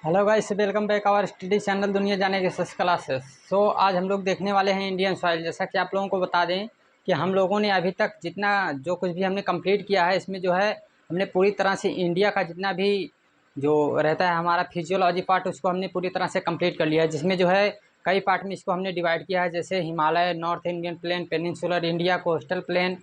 Hello guys, welcome back our study channel दुनिया जाने के सस क्लासेस। आज हम लोग देखने वाले हैं इंडियन सॉइल। जैसा कि आप लोगों को बता दें कि हम लोगों ने अभी तक जितना जो कुछ भी हमने कंप्लीट किया है, इसमें जो है हमने पूरी तरह से इंडिया का जितना भी जो रहता है हमारा फिजियोलॉजी पार्ट, उसको हमने पूरी तरह से कंप्लीट कर लिया है। जिसमें जो है कई पार्ट में इसको हमने डिवाइड किया है, जैसे Himalaya, north Indian plain, peninsular India, coastal plain,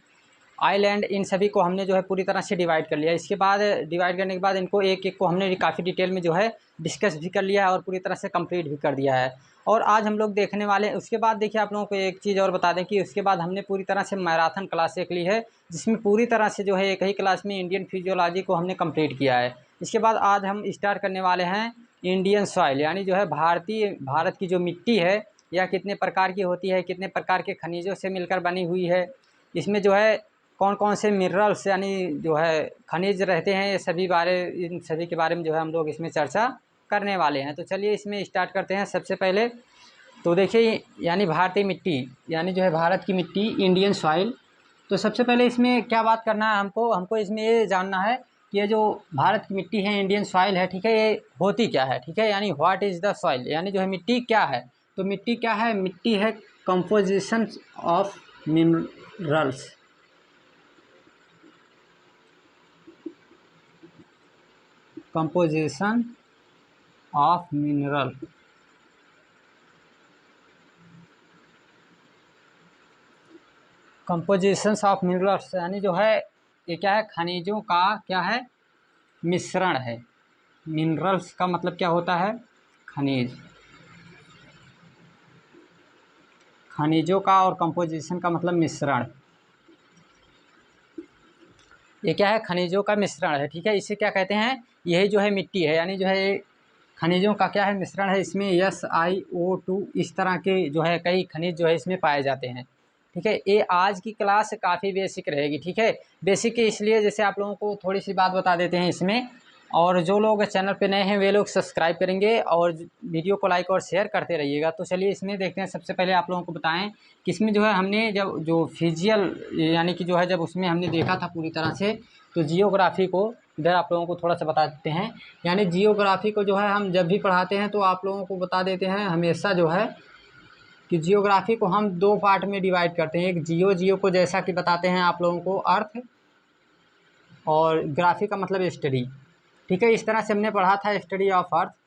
island, इन सभी को हमने जो है पूरी तरह से डिवाइड कर लिया। इसके बाद डिवाइड करने के बाद इनको एक एक को हमने काफ़ी डिटेल में जो है डिस्कस भी कर लिया है और पूरी तरह से कंप्लीट भी कर दिया है। और आज हम लोग देखने वाले हैं। उसके बाद देखिए, आप लोगों को एक चीज़ और बता दें कि उसके बाद हमने पूरी तरह से मैराथन क्लास एक ली है, जिसमें पूरी तरह से जो है एक ही क्लास में इंडियन फिजियोलॉजी को हमने कंप्लीट किया है। इसके बाद आज हम स्टार्ट करने वाले हैं इंडियन सॉइल, यानी जो है भारत की जो मिट्टी है यह कितने प्रकार की होती है, कितने प्रकार के खनिजों से मिलकर बनी हुई है, इसमें जो है कौन कौन से मिनरल्स यानी जो है खनिज रहते हैं, ये सभी इन सभी के बारे में जो है हम लोग इसमें चर्चा करने वाले हैं। तो चलिए इसमें स्टार्ट करते हैं। सबसे पहले तो देखिए, यानी भारतीय मिट्टी, यानी जो है भारत की मिट्टी, इंडियन सॉइल। तो सबसे पहले इसमें क्या बात करना है हमको हमको इसमें ये जानना है कि ये जो भारत की मिट्टी है, इंडियन सॉइल है, ठीक है, ये होती क्या है, ठीक है, यानी व्हाट इज़ द सॉइल, यानी जो है मिट्टी क्या है। तो मिट्टी क्या है? मिट्टी है composition of minerals. Composition of mineral, compositions of minerals, यानी जो है ये क्या है? खनिजों का क्या है? मिश्रण है। मिनरल्स का मतलब क्या होता है? खनिज, खनिजों का, और कंपोजिशन का मतलब मिश्रण। ये क्या है? खनिजों का मिश्रण है, ठीक है। इसे क्या कहते हैं? यही जो है मिट्टी है, यानी जो है ये खनिजों का क्या है? मिश्रण है। इसमें SiO2 इस तरह के जो है कई खनिज जो है इसमें पाए जाते हैं, ठीक है। ये आज की क्लास काफ़ी बेसिक रहेगी, ठीक है। बेसिक इसलिए, जैसे आप लोगों को थोड़ी सी बात बता देते हैं इसमें, और जो लोग चैनल पे नए हैं वे लोग सब्सक्राइब करेंगे और वीडियो को लाइक और शेयर करते रहिएगा। तो चलिए इसमें देखते हैं। सबसे पहले आप लोगों को बताएं कि इसमें जो है हमने जब जो फिजियल यानी कि जो है जब उसमें हमने देखा था पूरी तरह से, तो जियोग्राफी को इधर आप लोगों को थोड़ा सा बता देते हैं। यानी जियोग्राफी को जो है हम जब भी पढ़ाते हैं तो आप लोगों को बता देते हैं हमेशा जो है कि जियोग्राफी को हम दो पार्ट में डिवाइड करते हैं। एक जियो को जैसा कि बताते हैं आप लोगों को अर्थ, और ग्राफी का मतलब स्टडी, ठीक है। इस तरह से हमने पढ़ा था study of earth.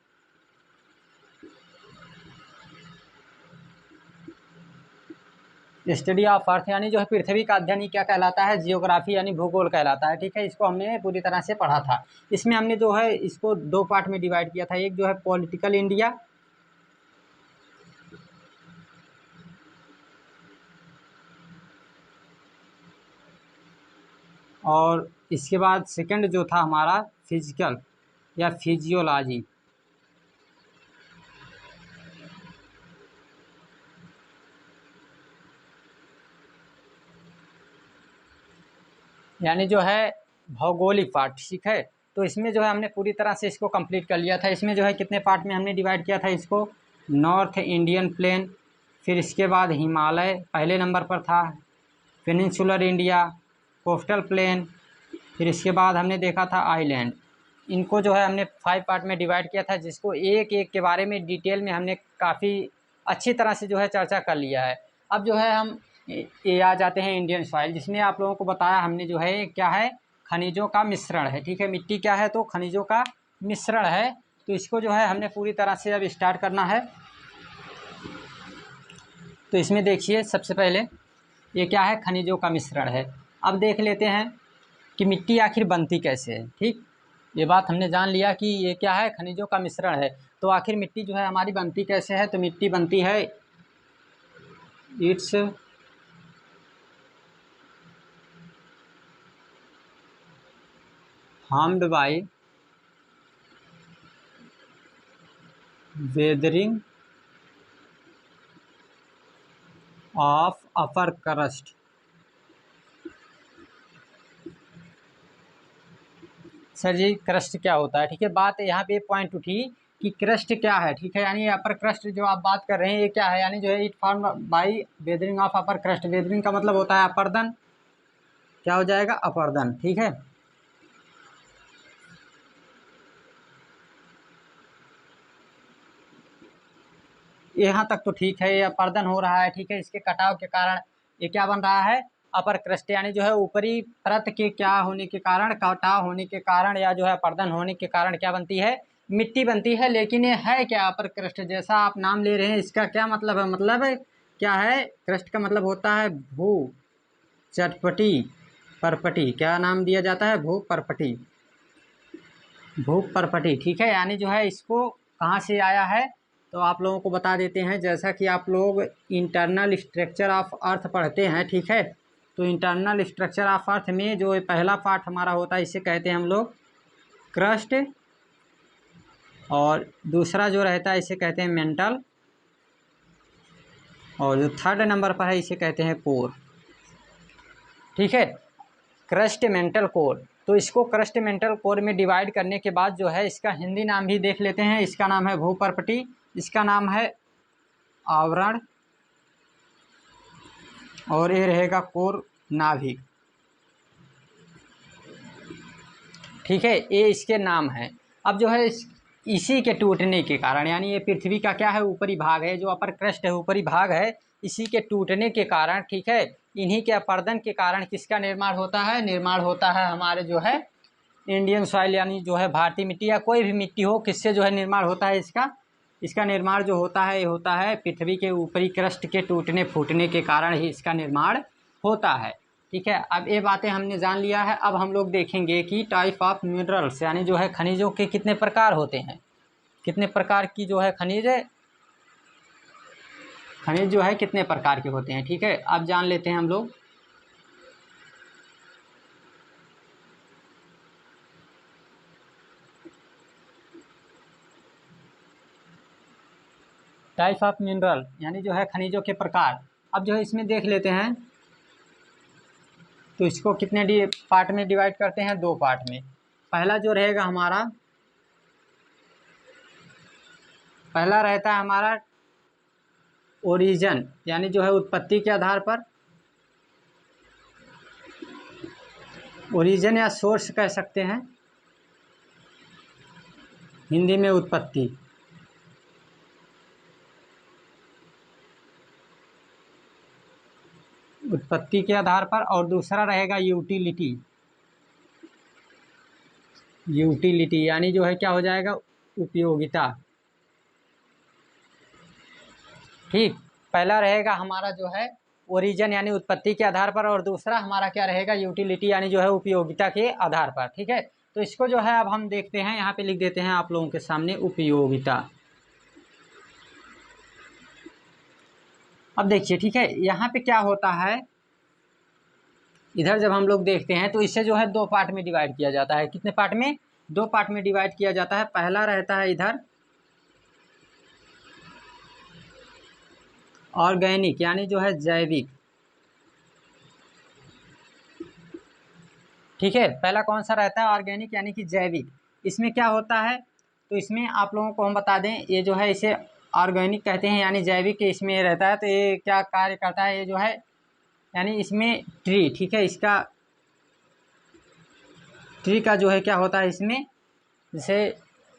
Study of earth यानी जो है पृथ्वी का अध्ययन ही क्या कहलाता है? जियोग्राफी यानी भूगोल कहलाता है, ठीक है। इसको हमने पूरी तरह से पढ़ा था। इसमें हमने जो है इसको दो पार्ट में डिवाइड किया था। एक जो है पॉलिटिकल इंडिया, और इसके बाद सेकंड जो था हमारा फिजिकल या फिजियोलॉजी, यानी जो है भौगोलिक पार्ट, ठीक है। तो इसमें जो है हमने पूरी तरह से इसको कंप्लीट कर लिया था। इसमें जो है कितने पार्ट में हमने डिवाइड किया था इसको? नॉर्थ इंडियन प्लेन, फिर इसके बाद हिमालय पहले नंबर पर था, पेनिनसुलर इंडिया, कोस्टल प्लेन, फिर इसके बाद हमने देखा था आइलैंड। इनको जो है हमने 5 पार्ट में डिवाइड किया था, जिसको एक एक के बारे में डिटेल में हमने काफ़ी अच्छी तरह से जो है चर्चा कर लिया है। अब जो है हम ये आ जाते हैं इंडियन सॉइल, जिसमें आप लोगों को बताया हमने जो है क्या है? खनिजों का मिश्रण है, ठीक है। मिट्टी क्या है? तो खनिजों का मिश्रण है। तो इसको जो है हमने पूरी तरह से अब स्टार्ट करना है। तो इसमें देखिए, सबसे पहले ये क्या है? खनिजों का मिश्रण है। अब देख लेते हैं कि मिट्टी आखिर बनती कैसे है, ठीक। ये बात हमने जान लिया कि ये क्या है? खनिजों का मिश्रण है। तो आखिर मिट्टी जो है हमारी बनती कैसे है? तो मिट्टी बनती है, it's formed by weathering of upper crust. Sir ji, crust क्या होता है? ठीक है, बात यहाँ पे पॉइंट उठी कि क्रस्ट क्या है, ठीक है। यानी अपर क्रस्ट जो आप बात कर रहे हैं ये क्या है? यानी जो है it form by weathering of upper crust. Weathering का मतलब होता है अपर्दन। क्या हो जाएगा? अपर्दन, ठीक है। यहाँ तक तो ठीक है, ये अपर्दन हो रहा है, ठीक है। इसके कटाव के कारण ये क्या बन रहा है, अपर क्रस्ट, यानी जो है ऊपरी परत के क्या होने के कारण, कटाव होने के कारण या जो है अपर्दन होने के कारण क्या बनती है, मिट्टी बनती है। लेकिन ये है क्या, अपर क्रस्ट। जैसा आप नाम ले रहे हैं, इसका क्या मतलब है, मतलब क्या है, क्रस्ट का मतलब होता है भू चटपटी परपटी। क्या नाम दिया जाता है, भू परपटी, भू परपटी, ठीक है। यानी जो है इसको कहाँ से आया है, तो आप लोगों को बता देते हैं। जैसा कि आप लोग इंटरनल स्ट्रक्चर ऑफ अर्थ पढ़ते हैं, ठीक है। तो इंटरनल स्ट्रक्चर ऑफ अर्थ में जो पहला पार्ट हमारा होता है, इसे कहते हैं हम लोग क्रस्ट, और दूसरा जो रहता है इसे कहते हैं मेंटल, और जो थर्ड नंबर पर है इसे कहते हैं कोर, ठीक है। Crust, mental, core. तो इसको क्रस्ट, मेंटल, कोर में डिवाइड करने के बाद जो है इसका हिंदी नाम भी देख लेते हैं। इसका नाम है भूपर्पटी, इसका नाम है आवरण, और ये रहेगा कोर, नाभिक, ठीक है। ये इसके नाम है। अब जो है इसी के टूटने के कारण, यानी ये पृथ्वी का क्या है, ऊपरी भाग है, जो अपर क्रस्ट है, ऊपरी भाग है, इसी के टूटने के कारण, ठीक है, इन्हीं के अपर्दन के कारण किसका निर्माण होता है, निर्माण होता है हमारे जो है इंडियन सॉइल, यानी जो है भारतीय मिट्टी या कोई भी मिट्टी हो, किससे जो है निर्माण होता है इसका, इसका निर्माण जो होता है ये होता है पृथ्वी के ऊपरी क्रस्ट के टूटने फूटने के कारण ही इसका निर्माण होता है, ठीक है। अब ये बातें हमने जान लिया है। अब हम लोग देखेंगे कि टाइप ऑफ मिनरल्स, यानी जो है खनिजों के कितने प्रकार होते हैं, कितने प्रकार की जो है खनिज जो है कितने प्रकार के होते हैं, ठीक है। अब जान लेते हैं हम लोग। टाइप ऑफ मिनरल यानी जो है खनिजों के प्रकार। अब जो है इसमें देख लेते हैं, तो इसको कितने पार्ट में डिवाइड करते हैं, दो पार्ट में। पहला जो रहेगा हमारा, पहला रहता है हमारा ओरिजिन, यानी जो है उत्पत्ति के आधार पर, ओरिजिन या सोर्स कह सकते हैं, हिंदी में उत्पत्ति, उत्पत्ति के आधार पर। और दूसरा रहेगा यूटिलिटी, यूटिलिटी यानी जो है क्या हो जाएगा, उपयोगिता, ठीक। पहला रहेगा हमारा जो है ओरिजिन यानी उत्पत्ति के आधार पर, और दूसरा हमारा क्या रहेगा, यूटिलिटी यानी जो है उपयोगिता के आधार पर, ठीक है। तो इसको जो है अब हम देखते हैं, यहाँ पे लिख देते हैं आप लोगों के सामने उपयोगिता। अब देखिए, ठीक है, यहाँ पे क्या होता है, इधर जब हम लोग देखते हैं तो इसे जो है दो पार्ट में डिवाइड किया जाता है। कितने पार्ट में, दो पार्ट में डिवाइड किया जाता है। पहला रहता है इधर ऑर्गेनिक यानी जो है जैविक, ठीक है। पहला कौन सा रहता है, ऑर्गेनिक यानी कि जैविक। इसमें क्या होता है, तो इसमें आप लोगों को हम बता दें, ये जो है इसे ऑर्गेनिक कहते हैं यानी जैविक, इसमें रहता है। तो ये क्या कार्य करता है, ये जो है यानी इसमें ट्री, ठीक है, इसका ट्री का जो है क्या होता है इसमें, जैसे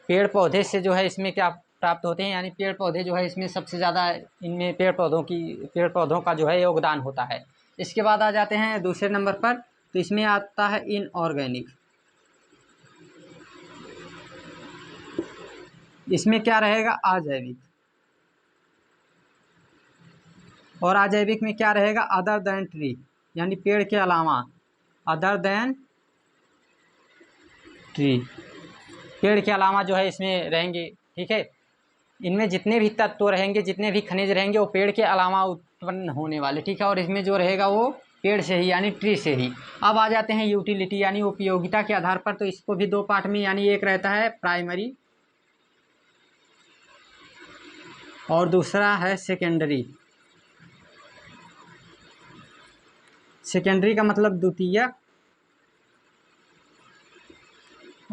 पेड़ पौधे से जो है इसमें क्या प्राप्त होते हैं, यानी पेड़ पौधे जो है इसमें सबसे ज़्यादा, इनमें पेड़ पौधों का जो है योगदान होता है। इसके बाद आ जाते हैं दूसरे नंबर पर, तो इसमें आता है इनऑर्गेनिक। इसमें क्या रहेगा, अजैविक। और अजैविक में क्या रहेगा, अदर देन ट्री यानी पेड़ के अलावा, अदर देन ट्री, पेड़ के अलावा जो है इसमें रहेंगे, ठीक है। इनमें जितने भी तत्व रहेंगे, जितने भी खनिज रहेंगे, वो पेड़ के अलावा उत्पन्न होने वाले, ठीक है। और इसमें जो रहेगा वो पेड़ से ही यानी ट्री से ही। अब आ जाते हैं यूटिलिटी यानी उपयोगिता के आधार पर। तो इसको भी दो पार्ट में, यानी एक रहता है प्राइमरी और दूसरा है सेकेंडरी। सेकेंडरी का मतलब द्वितीयक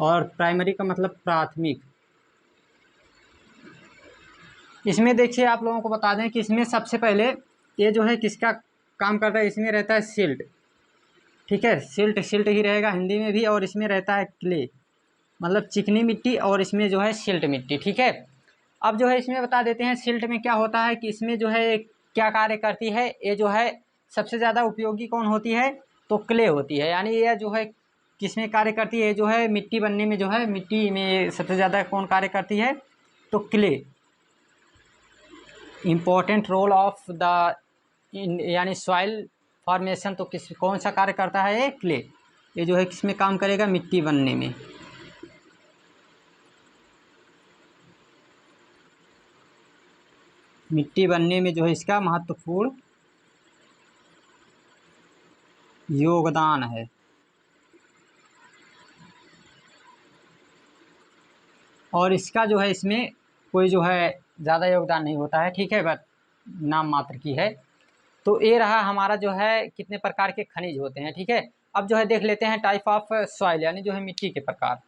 और प्राइमरी का मतलब प्राथमिक। इसमें देखिए आप लोगों को बता दें कि इसमें सबसे पहले ये जो है किसका काम करता है, इसमें रहता है सिल्ट, ठीक है। सिल्ट सिल्ट ही रहेगा हिंदी में भी। और इसमें रहता है क्ले मतलब चिकनी मिट्टी, और इसमें जो है सिल्ट मिट्टी, ठीक है। अब जो है इसमें बता देते हैं सिल्ट में क्या होता है कि इसमें जो है क्या कार्य करती है। ये जो है सबसे ज़्यादा उपयोगी कौन होती है, तो क्ले होती है। यानी ये जो है किसमें कार्य करती है, जो है मिट्टी बनने में, जो है मिट्टी में सबसे ज़्यादा कौन कार्य करती है, तो clay. Important role of the यानी सॉइल फॉर्मेशन, तो कौन सा कार्य करता है, ये क्ले। ये जो है किसमें काम करेगा, मिट्टी बनने में। मिट्टी बनने में जो है इसका महत्वपूर्ण योगदान है। और इसका जो है इसमें कोई जो है ज़्यादा योगदान नहीं होता है, ठीक है, बस नाम मात्र की है। तो ये रहा हमारा जो है कितने प्रकार के खनिज होते हैं, ठीक है। अब जो है देख लेते हैं टाइप ऑफ सॉइल, यानी जो है मिट्टी के प्रकार।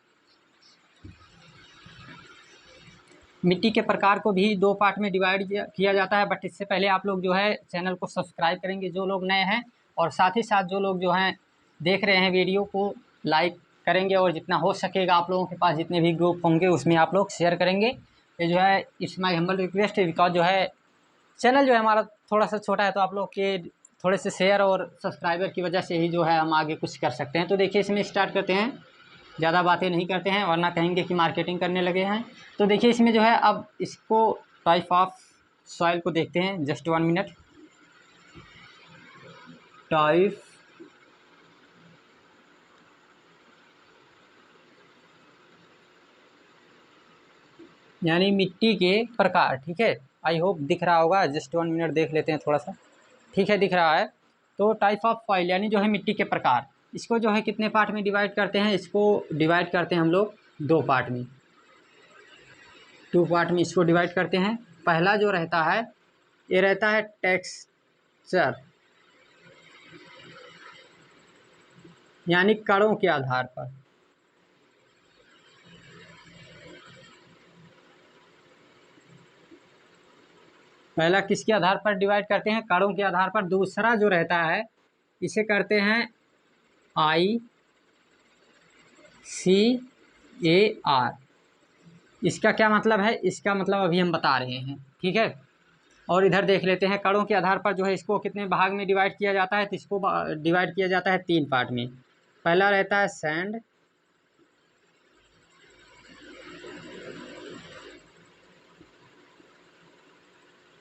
मिट्टी के प्रकार को भी 2 पार्ट में डिवाइड किया जाता है, बट इससे पहले आप लोग जो है चैनल को सब्सक्राइब करेंगे जो लोग नए हैं, और साथ ही साथ जो लोग जो हैं देख रहे हैं वीडियो को लाइक करेंगे, और जितना हो सकेगा आप लोगों के पास जितने भी ग्रुप होंगे उसमें आप लोग शेयर करेंगे। ये जो है it's my humble request, because जो है चैनल जो है हमारा थोड़ा सा छोटा है, तो आप लोग के थोड़े से शेयर और सब्सक्राइबर की वजह से ही जो है हम आगे कुछ कर सकते हैं। तो देखिए इसमें स्टार्ट करते हैं, ज़्यादा बातें नहीं करते हैं वरना कहेंगे कि मार्केटिंग करने लगे हैं। तो देखिए इसमें जो है अब इसको टाइप ऑफ सॉइल को देखते हैं, जस्ट 1 मिनट। टाइप यानी मिट्टी के प्रकार, ठीक है। आई होप दिख रहा होगा, जस्ट 1 मिनट देख लेते हैं थोड़ा सा, ठीक है, दिख रहा है। तो टाइप ऑफ सॉइल यानी जो है मिट्टी के प्रकार, इसको जो है कितने पार्ट में डिवाइड करते हैं, इसको डिवाइड करते हैं हम लोग 2 पार्ट में, 2 पार्ट में इसको डिवाइड करते हैं। पहला जो रहता है ये रहता है टेक्सचर, यानी कणों के आधार पर। पहला किसके आधार पर डिवाइड करते हैं, कणों के आधार पर। दूसरा जो रहता है इसे करते हैं ICAR। इसका क्या मतलब है, इसका मतलब अभी हम बता रहे हैं, ठीक है। और इधर देख लेते हैं कणों के आधार पर जो है इसको कितने भाग में डिवाइड किया जाता है, तो इसको डिवाइड किया जाता है 3 पार्ट में। पहला रहता है सैंड,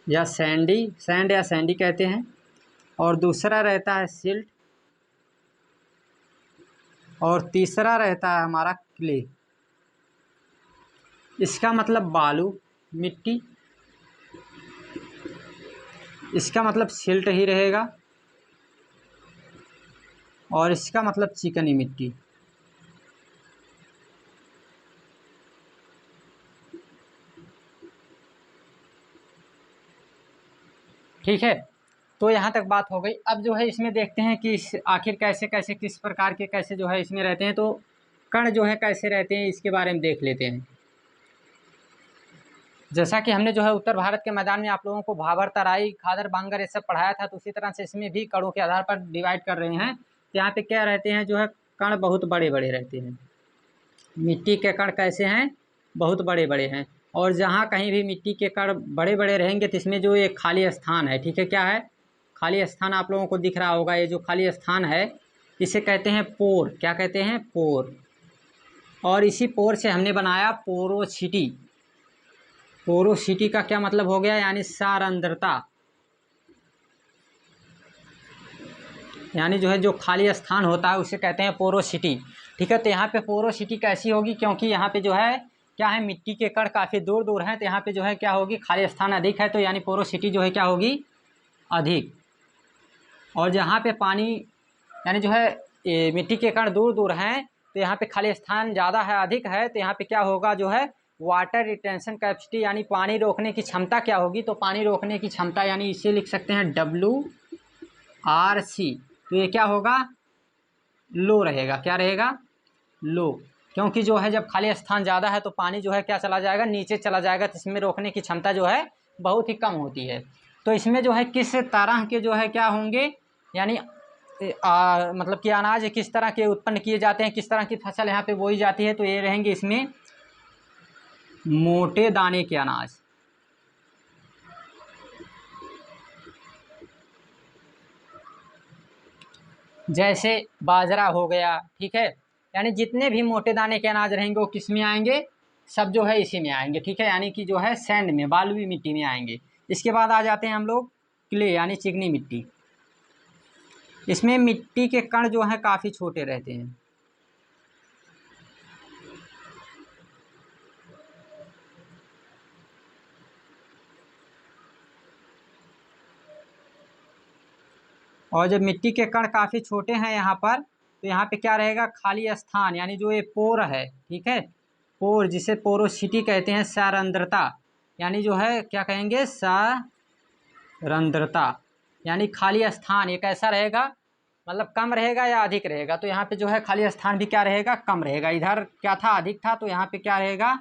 या सैंडी, सैंड या सैंडी कहते हैं। और दूसरा रहता है सिल्ट, और तीसरा रहता है हमारा क्ले। इसका मतलब बालू, मिट्टी, इसका मतलब सिल्ट ही रहेगा, और इसका मतलब चिकनी मिट्टी। ठीक है, तो यहाँ तक बात हो गई। अब जो है इसमें देखते हैं कि आखिर कैसे कैसे किस प्रकार के कैसे जो है इसमें रहते हैं, तो कण जो है कैसे रहते हैं इसके बारे में देख लेते हैं। जैसा कि हमने जो है उत्तर भारत के मैदान में आप लोगों को भाबर, तराई, खादर, बांगर ये सब पढ़ाया था, तो उसी तरह से इसमें भी कणों के आधार पर डिवाइड कर रहे हैं। तो यहाँ पे क्या रहते हैं, जो है कण बहुत बड़े बड़े रहते हैं। मिट्टी के कण कैसे हैं, बहुत बड़े बड़े हैं। और जहाँ कहीं भी मिट्टी के कण बड़े बड़े रहेंगे तो इसमें जो ये खाली स्थान है, ठीक है, क्या है, खाली स्थान आप लोगों को दिख रहा होगा। ये जो खाली स्थान है इसे कहते हैं पोर। क्या कहते हैं, पोर। और इसी पोर से हमने बनाया पोरोसिटी। पोरोसिटी का क्या मतलब हो गया, यानी सारंद्रता, यानी जो है जो खाली स्थान होता है उसे कहते हैं पोरोसिटी, ठीक है। तो यहाँ पे पोरोसिटी कैसी होगी, क्योंकि यहाँ पे जो है क्या है, मिट्टी के कण काफ़ी दूर दूर हैं, तो यहाँ पे जो है क्या होगी, खाली स्थान अधिक है, तो यानी पोरोसिटी जो है क्या होगी, अधिक। और जहाँ पे पानी यानी जो है मिट्टी के कण दूर दूर हैं, तो यहाँ पे खाली स्थान ज़्यादा है, अधिक है, तो यहाँ पे क्या होगा, जो है वाटर रिटेंशन कैपेसिटी, यानी पानी रोकने की क्षमता क्या होगी, तो पानी रोकने की क्षमता यानी इसे लिख सकते हैं WRC। तो ये क्या होगा, लो रहेगा। क्या रहेगा, लो। क्योंकि जो है जब खाली स्थान ज़्यादा है तो पानी जो है क्या चला जाएगा, नीचे चला जाएगा, तो इसमें रोकने की क्षमता जो है बहुत ही कम होती है। तो इसमें जो है किस तरह के जो है क्या होंगे, यानी मतलब कि अनाज किस तरह के उत्पन्न किए जाते हैं, किस तरह की फसल यहाँ पे बोई जाती है, तो ये रहेंगे इसमें मोटे दाने के अनाज। जैसे बाजरा हो गया, ठीक है। यानी जितने भी मोटे दाने के अनाज रहेंगे वो किस में आएंगे, सब जो है इसी में आएंगे, ठीक है। यानी कि जो है सैंड में, बालुई मिट्टी में आएंगे। इसके बाद आ जाते हैं हम लोग क्ले यानी चिकनी मिट्टी। इसमें मिट्टी के कण जो हैं काफ़ी छोटे रहते हैं। और जब मिट्टी के कण काफ़ी छोटे हैं यहाँ पर, तो यहाँ पे क्या रहेगा, खाली स्थान, यानी जो ये पोर है, ठीक है, पोर जिसे पोरोसिटी कहते हैं, सारंद्रता, यानी जो है क्या कहेंगे, सारंद्रता, यानी खाली स्थान ये कैसा रहेगा, मतलब कम रहेगा या अधिक रहेगा। तो यहाँ पे जो है खाली स्थान भी क्या रहेगा, कम रहेगा। इधर क्या था, अधिक था, तो यहाँ पे क्या रहेगा,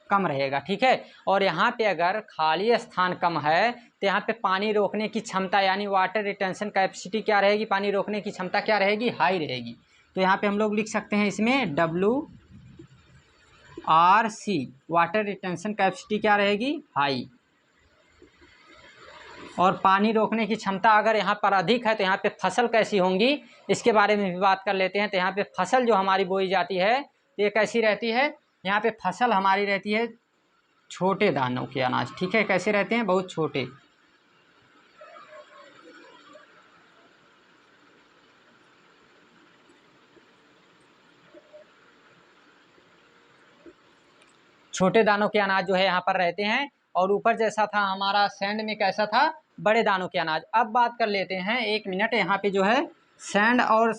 कम रहेगा, ठीक है। और यहाँ पे अगर खाली स्थान कम है तो यहाँ पे पानी रोकने की क्षमता यानी वाटर रिटेंशन कैपेसिटी क्या रहेगी, पानी रोकने की क्षमता क्या रहेगी, हाई रहेगी। तो यहाँ पे हम लोग लिख सकते हैं इसमें WRC, वाटर रिटेंशन कैपेसिटी क्या रहेगी, हाई। और पानी रोकने की क्षमता अगर यहाँ पर अधिक है तो यहाँ पे फसल कैसी होंगी, इसके बारे में भी बात कर लेते हैं। तो यहाँ पे फसल जो हमारी बोई जाती है तो ये कैसी रहती है, यहाँ पे फसल हमारी रहती है छोटे दानों के अनाज, ठीक है। कैसे रहते हैं, बहुत छोटे। छोटे दानों के अनाज जो है यहाँ पर रहते हैं। और ऊपर जैसा था हमारा सैंड में, कैसा था, बड़े दानों के अनाज। अब बात कर लेते हैं, एक मिनट, यहाँ पे जो है सैंड और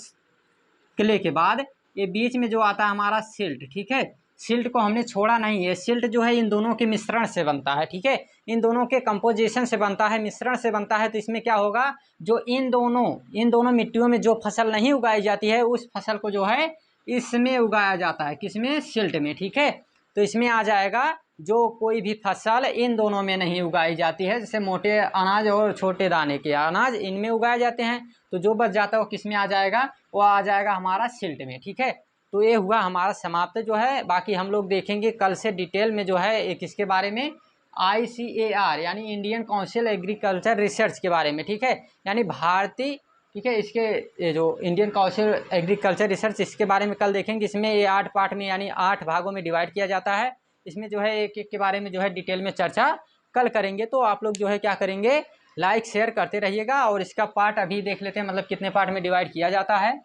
क्ले के बाद ये बीच में जो आता है हमारा सिल्ट, ठीक है। सिल्ट को हमने छोड़ा नहीं है। सिल्ट जो है इन दोनों के मिश्रण से बनता है, ठीक है। इन दोनों के कंपोजिशन से बनता है, मिश्रण से बनता है। तो इसमें क्या होगा, जो इन दोनों मिट्टियों में जो फसल नहीं उगाई जाती है उस फसल को जो है इसमें उगाया जाता है, किसमें, सिल्ट में, ठीक है। तो इसमें आ जाएगा जो कोई भी फसल इन दोनों में नहीं उगाई जाती है, जैसे मोटे अनाज और छोटे दाने के अनाज इनमें उगाए जाते हैं, तो जो बच जाता है वो किस में आ जाएगा, वो आ जाएगा हमारा सिल्ट में, ठीक है। तो ये हुआ हमारा समाप्त जो है। बाकी हम लोग देखेंगे कल से डिटेल में जो है एक इसके बारे में, ICAR यानी इंडियन काउंसिल एग्रीकल्चर रिसर्च के बारे में, ठीक है। यानी भारतीय, ठीक है, इसके ये जो इंडियन काउंसिल एग्रीकल्चर रिसर्च, इसके बारे में कल देखेंगे। इसमें ये 8 पार्ट में यानी 8 भागों में डिवाइड किया जाता है। इसमें जो है एक एक के बारे में जो है डिटेल में चर्चा कल करेंगे। तो आप लोग जो है क्या करेंगे, लाइक शेयर करते रहिएगा। और इसका पार्ट अभी देख लेते हैं, मतलब कितने पार्ट में डिवाइड किया जाता है।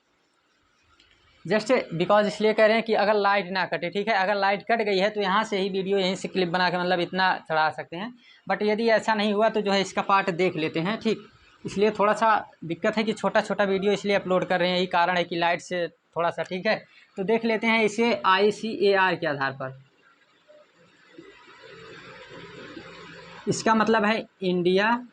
जस्ट बिकॉज इसलिए कह रहे हैं कि अगर लाइट ना कटे, ठीक है। अगर लाइट कट गई है तो यहाँ से ही वीडियो, यहीं से क्लिप बना के मतलब इतना चढ़ा सकते हैं। बट यदि ऐसा नहीं हुआ तो जो है इसका पार्ट देख लेते हैं, ठीक। इसलिए थोड़ा सा दिक्कत है कि छोटा छोटा वीडियो इसलिए अपलोड कर रहे हैं, यही कारण है कि लाइट से थोड़ा सा, ठीक है। तो देख लेते हैं इसे ICAR के आधार पर। इसका मतलब है Indian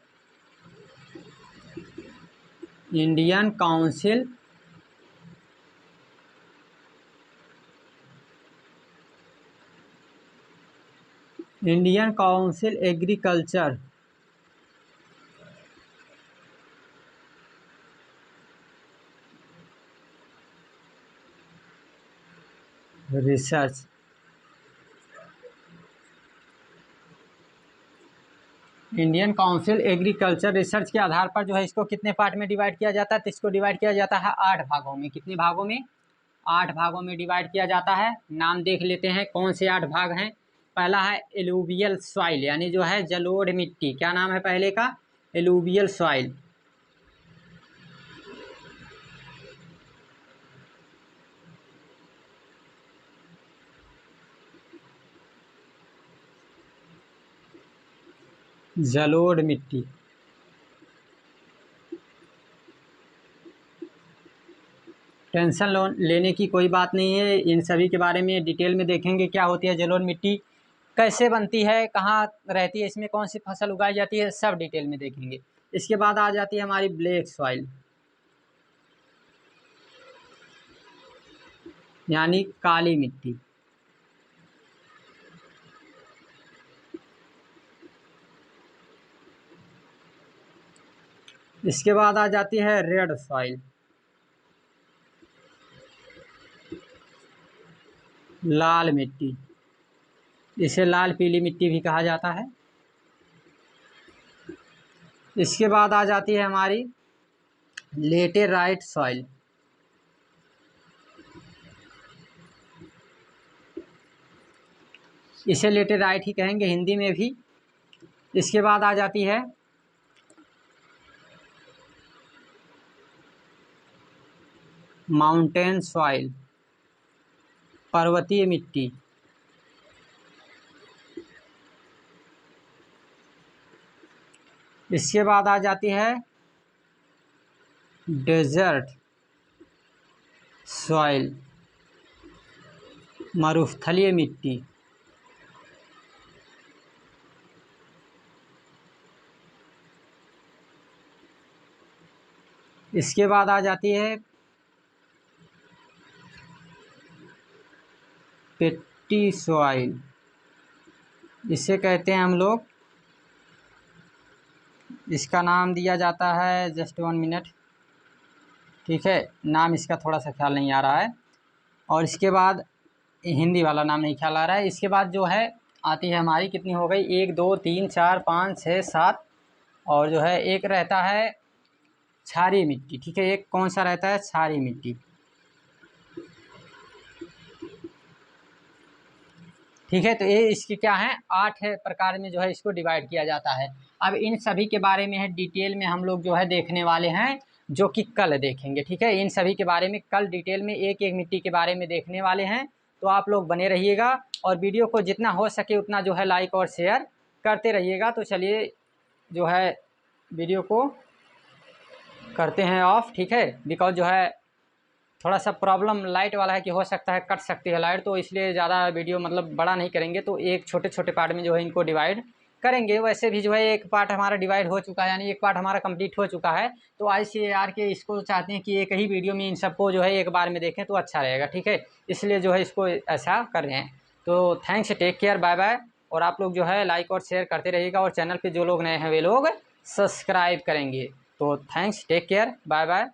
council agriculture research. Indian council agriculture research के आधार पर जो है इसको कितने पार्ट में डिवाइड किया जाता है, तो इसको डिवाइड किया जाता है 8 भागों में। कितने भागों में, 8 भागों में डिवाइड किया जाता है। नाम देख लेते हैं कौन से 8 भाग हैं। पहला है एलुवियल सॉइल, यानी जो है जलोढ़ मिट्टी। क्या नाम है पहले का, एलुवियल सॉइल। जलोढ़ मिट्टी। टेंशन लेने की कोई बात नहीं है, इन सभी के बारे में डिटेल में देखेंगे। क्या होती है जलोढ़ मिट्टी, कैसे बनती है, कहाँ रहती है, इसमें कौन सी फसल उगाई जाती है, सब डिटेल में देखेंगे। इसके बाद आ जाती है हमारी ब्लैक सॉइल, यानी काली मिट्टी। इसके बाद आ जाती है रेड सॉइल, लाल मिट्टी। इसे लाल पीली मिट्टी भी कहा जाता है। इसके बाद आ जाती है हमारी लेटेराइट सॉइल, इसे लेटेराइट ही कहेंगे हिंदी में भी। इसके बाद आ जाती है माउंटेन सॉइल, पर्वतीय मिट्टी। इसके बाद आ जाती है डेजर्ट सॉइल, मरुस्थलीय मिट्टी। इसके बाद आ जाती है पेट्टी सॉइल, इसे कहते हैं हम लोग, इसका नाम दिया जाता है, जस्ट 1 मिनट, ठीक है, नाम इसका थोड़ा सा ख्याल नहीं आ रहा है, और इसके बाद हिंदी वाला नाम नहीं ख्याल आ रहा है। इसके बाद जो है आती है हमारी, कितनी हो गई, 1 2 3 4 5 6 7, और जो है एक रहता है क्षारीय मिट्टी, ठीक है। एक कौन सा रहता है, क्षारीय मिट्टी, ठीक है। तो ये इसकी क्या है, 8 प्रकार में जो है इसको डिवाइड किया जाता है। अब इन सभी के बारे में है डिटेल में हम लोग जो है देखने वाले हैं, जो कि कल देखेंगे, ठीक है। इन सभी के बारे में कल डिटेल में एक एक मिट्टी के बारे में देखने वाले हैं। तो आप लोग बने रहिएगा और वीडियो को जितना हो सके उतना जो है लाइक और शेयर करते रहिएगा। तो चलिए जो है वीडियो को करते हैं ऑफ, ठीक है, बिकॉज जो है थोड़ा सा प्रॉब्लम लाइट वाला है कि हो सकता है कट सकती है लाइट, तो इसलिए ज़्यादा वीडियो मतलब बड़ा नहीं करेंगे, तो एक छोटे छोटे पार्ट में जो है इनको डिवाइड करेंगे। वैसे भी जो है एक पार्ट हमारा डिवाइड हो चुका है, यानी एक पार्ट हमारा कंप्लीट हो चुका है। तो ICAR के इसको चाहते हैं कि एक ही वीडियो में इन सबको जो है एक बार में देखें तो अच्छा रहेगा, ठीक है, इसलिए जो है इसको ऐसा कर रहे हैं। तो thanks, take care, bye bye. और आप लोग जो है लाइक और शेयर करते रहिएगा, और चैनल पर जो लोग नए हैं वे लोग सब्सक्राइब करेंगे। तो thanks, take care, bye bye.